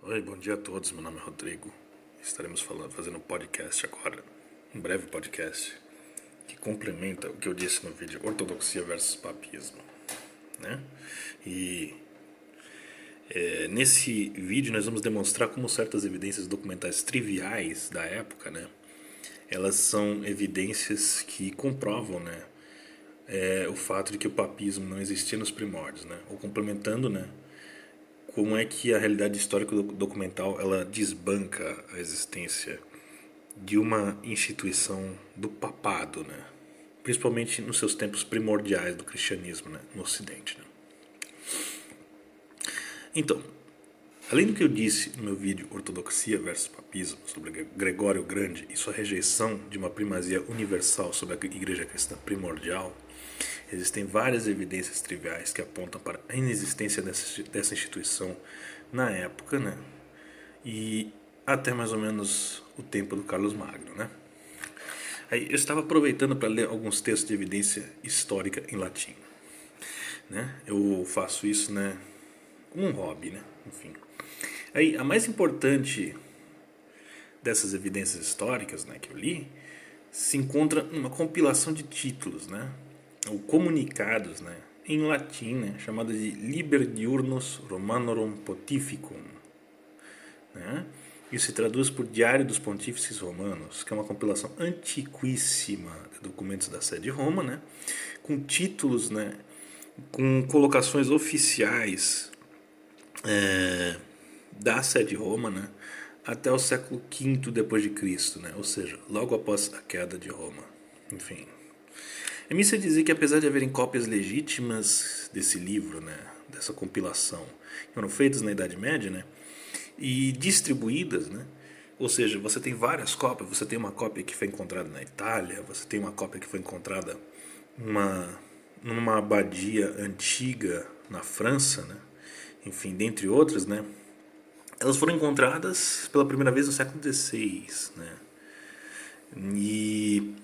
Oi, bom dia a todos. Meu nome é Rodrigo. Estaremos fazendo um podcast agora, um breve podcast, que complementa o que eu disse no vídeo Ortodoxia versus Papismo, né? E nesse vídeo nós vamos demonstrar como certas evidências documentais triviais da época, né? Elas são evidências que comprovam, né? O fato de que o papismo não existia nos primórdios, né? Ou complementando, né? Como é que a realidade histórica documental ela desbanca a existência de uma instituição do papado, né? Principalmente nos seus tempos primordiais do cristianismo, né? No Ocidente. Né? Então, além do que eu disse no meu vídeo Ortodoxia versus Papismo sobre Gregório o Grande e sua rejeição de uma primazia universal sobre a Igreja Cristã primordial, existem várias evidências triviais que apontam para a inexistência dessa instituição na época, né? E até mais ou menos o tempo do Carlos Magno, né? Aí eu estava aproveitando para ler alguns textos de evidência histórica em latim, né? Eu faço isso, né, como um hobby, né? Enfim. Aí a mais importante dessas evidências históricas, né, que eu li, se encontra numa compilação de títulos, né, ou comunicados, né, em latim, né, chamada de Liber Diurnus Romanorum Pontificum, né? Isso se traduz por Diário dos Pontífices Romanos, que é uma compilação antiquíssima de documentos da sede de Roma, né? Com títulos, né? Com colocações oficiais da sede de Roma, né? Até o século V depois de Cristo, né? Ou seja, logo após a queda de Roma. Enfim. É-me dizer que apesar de haverem cópias legítimas desse livro, né? Dessa compilação, que foram feitas na Idade Média, né? E distribuídas, né? Ou seja, você tem várias cópias, você tem uma cópia que foi encontrada na Itália, você tem uma cópia que foi encontrada numa abadia antiga na França, né? Enfim, dentre outras, né? Elas foram encontradas pela primeira vez no século XVI, né? E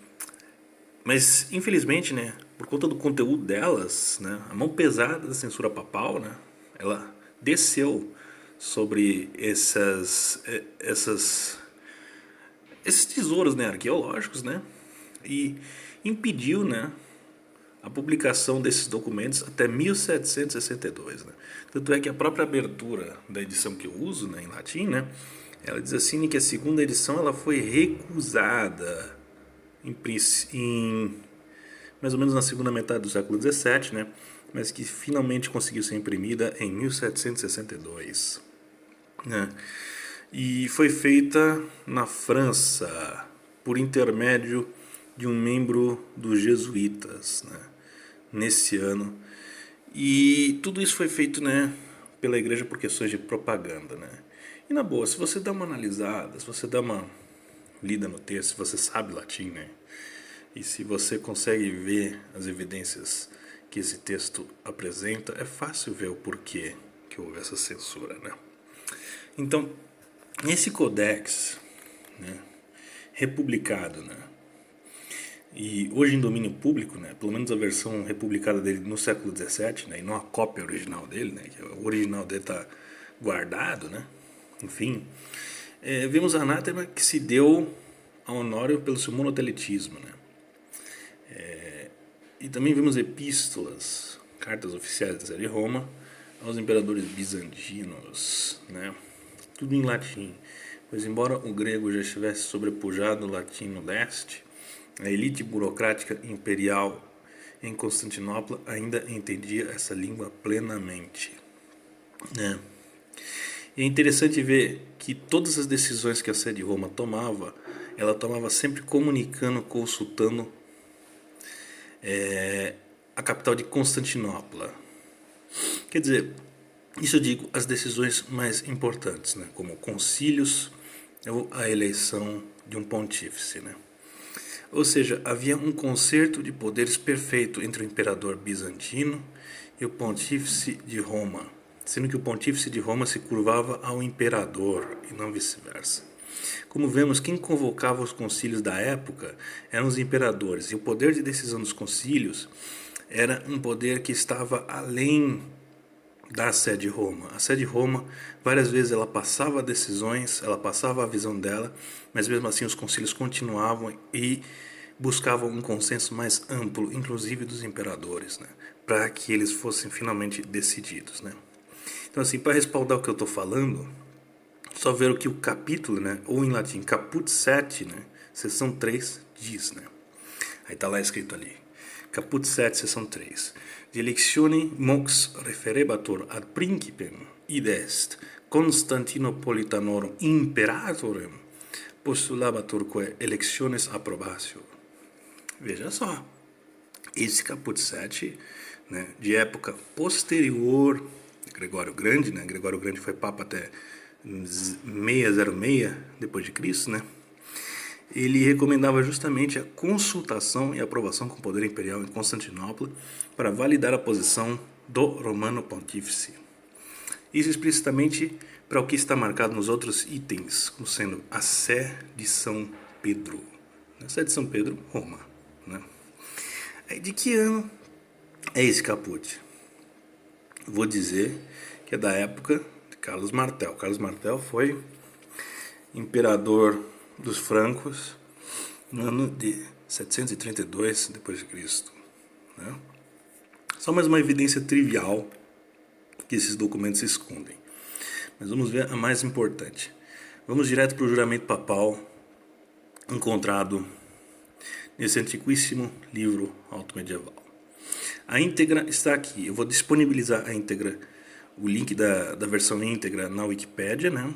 mas infelizmente, né, por conta do conteúdo delas, né, a mão pesada da censura papal, né, ela desceu sobre esses tesouros, né, arqueológicos, né, e impediu, né, a publicação desses documentos até 1762, né. Tanto é que a própria abertura da edição que eu uso, né, em latim, né, ela diz assim que a segunda edição ela foi recusada em mais ou menos na segunda metade do século XVII, né, mas que finalmente conseguiu ser imprimida em 1762, né. E foi feita na França por intermédio de um membro dos jesuítas, né, nesse ano. E tudo isso foi feito, né, pela igreja por questões de propaganda, né. E na boa, se você dá uma analisada, se você dá uma lida no texto, se você sabe latim, né, e se você consegue ver as evidências que esse texto apresenta, é fácil ver o porquê que houve essa censura, né. Então, esse codex, né, republicado, né, e hoje em domínio público, né, pelo menos a versão republicada dele no século XVII, né, e não a cópia original dele, né, que o original dele está guardado, né, enfim, vemos a anátema que se deu a Honório pelo seu monotelitismo, né, e também vemos epístolas, cartas oficiais da cidade de Roma aos imperadores bizantinos, né, tudo em latim, pois embora o grego já estivesse sobrepujado o latim no leste, a elite burocrática imperial em Constantinopla ainda entendia essa língua plenamente, né? E é interessante ver que todas as decisões que a sede de Roma tomava, ela tomava sempre comunicando, consultando a capital de Constantinopla. Quer dizer, isso eu digo as decisões mais importantes, né? Como concílios ou a eleição de um pontífice, né? Ou seja, havia um concerto de poderes perfeito entre o imperador bizantino e o pontífice de Roma, sendo que o pontífice de Roma se curvava ao imperador e não vice-versa. Como vemos, quem convocava os concílios da época eram os imperadores, e o poder de decisão dos concílios era um poder que estava além da sé de Roma. A sé de Roma, várias vezes ela passava decisões, ela passava a visão dela, mas mesmo assim os concílios continuavam e buscavam um consenso mais amplo, inclusive dos imperadores, né, para que eles fossem finalmente decididos, né. Então assim, para respaldar o que eu estou falando, só ver o que o capítulo, né, ou em latim caput 7, né, seção 3 diz, né. Aí está lá escrito ali, caput 7, seção 3. De electione mox referebatur ad principem id est Constantinopolitanorum imperatorem postulabaturque electiones approbatio. Veja só, esse caput 7, né, de época posterior a Gregório Grande, né, Gregório Grande foi papa até 606 depois de Cristo, né, ele recomendava justamente a consultação e aprovação com o poder imperial em Constantinopla para validar a posição do Romano Pontífice. Isso explicitamente para o que está marcado nos outros itens, como sendo a Sé de São Pedro. A Sé de São Pedro, Roma. Né? De que ano é esse caput? Vou dizer que é da época de Carlos Martel. Carlos Martel foi imperador dos francos no ano de 732 d.C. Né? Só mais uma evidência trivial que esses documentos se escondem. Mas vamos ver a mais importante. Vamos direto para o juramento papal encontrado nesse antiquíssimo livro alto-medieval. A íntegra está aqui. Eu vou disponibilizar a íntegra, o link da versão íntegra na Wikipédia, né?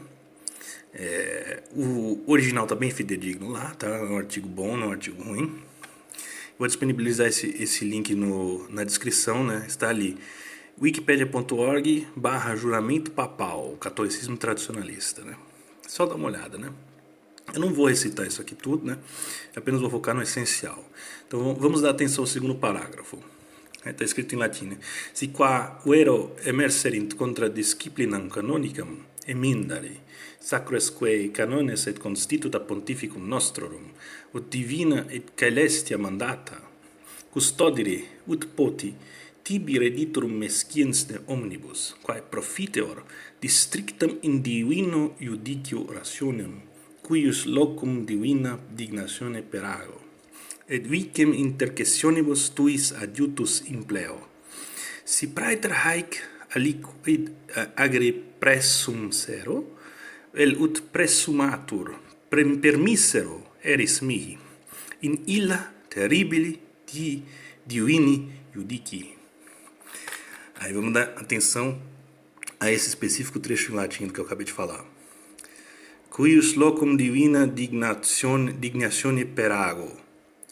O original está bem fidedigno lá, tá? É um artigo bom, não é um artigo ruim. Vou disponibilizar esse link na descrição, né? Está ali, wikipedia.org/juramento papal, catolicismo tradicionalista, né? Só dá uma olhada, né? Eu não vou recitar isso aqui tudo, né? Eu apenas vou focar no essencial. Então vamos dar atenção ao segundo parágrafo. Está escrito em latim, né? Si qua vero emerserint contra disciplinam canonicam emendare sacresque canones et constituta pontificum nostrorum ut divina et caelestia mandata custodire ut poti tibi rediturum mesciens de omnibus quae profiteor districtam in divino iudicio rationem cuius locum divina dignatione perago et vicem intercessionibus tuis adjutus impleo. Si praeter haec aliquid agri pressum sero, vel ut pressumatur permissero eris mihi, in illa terribili divini judici. Aí vamos dar atenção a esse específico trecho em latim do que eu acabei de falar. Cuius locum divina dignatione perago,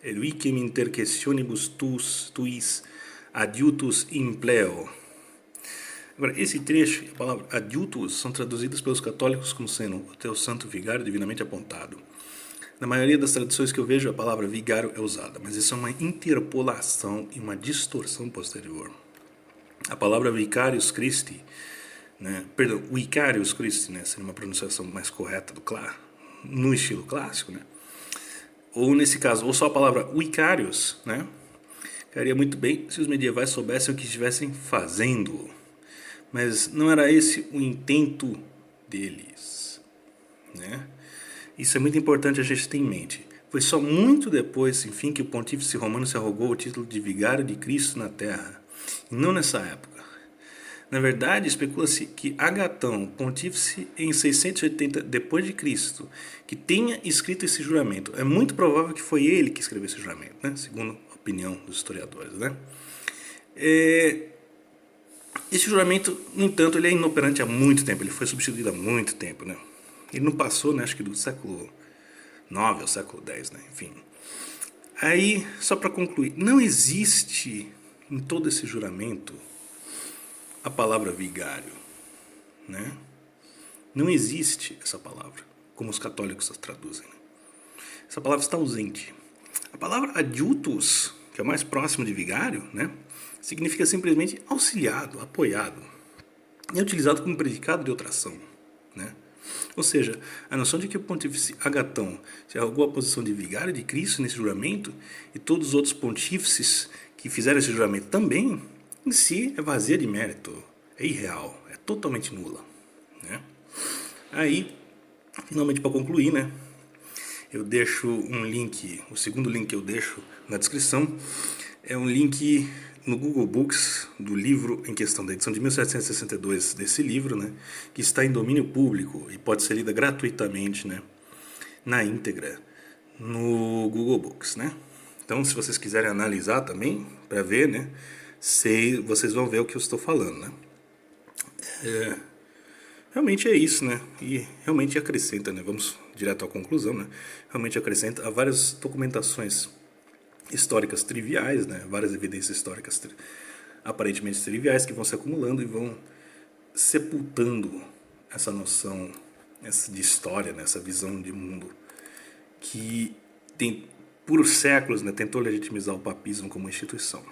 et vicem intercessionibus tuis adjutus impleo. Agora, esse trecho e a palavra adjutus são traduzidos pelos católicos como sendo o teu santo vigário divinamente apontado. Na maioria das traduções que eu vejo, a palavra vigário é usada, mas isso é uma interpolação e uma distorção posterior. A palavra vicarius Christi, né, perdão, vicarius Christi, né, seria uma pronunciação mais correta no estilo clássico, né? Ou nesse caso, ou só a palavra vicarius, né? Ficaria muito bem se os medievais soubessem o que estivessem fazendo. Mas não era esse o intento deles, né? Isso é muito importante a gente ter em mente. Foi só muito depois, enfim, que o pontífice romano se arrogou o título de vigário de Cristo na Terra, e não nessa época. Na verdade, especula-se que Agatão, pontífice em 680 d.C., que tenha escrito esse juramento. É muito provável que foi ele que escreveu esse juramento, né? Segundo a opinião dos historiadores, né? Esse juramento, no entanto, ele é inoperante há muito tempo. Ele foi substituído há muito tempo, né? Ele não passou, né, acho que do século IX ao século X, né? Enfim. Aí, só para concluir, não existe em todo esse juramento a palavra vigário, né? Não existe essa palavra, como os católicos a traduzem. Essa palavra está ausente. A palavra adjutus, que é o mais próximo de vigário, né, significa simplesmente auxiliado, apoiado. E é utilizado como predicado de outra ação, né? Ou seja, a noção de que o pontífice Agatão se arrogou a posição de vigário de Cristo nesse juramento e todos os outros pontífices que fizeram esse juramento também, em si é vazia de mérito, é irreal, é totalmente nula, né? Aí, finalmente para concluir, né? Eu deixo um link, o segundo link que eu deixo na descrição é um link no Google Books do livro em questão, da edição de 1762 desse livro, né? Que está em domínio público e pode ser lida gratuitamente, né? Na íntegra no Google Books, né? Então, se vocês quiserem analisar também, para ver, né? Vocês vão ver o que eu estou falando, né? Realmente é isso, né? E realmente acrescenta, né? Vamos direto à conclusão, né? Realmente acrescenta a várias documentações históricas triviais, né? Várias evidências históricas aparentemente triviais que vão se acumulando e vão sepultando essa noção de história, né? Essa visão de mundo que tem por séculos, né? Tentou legitimizar o papismo como instituição.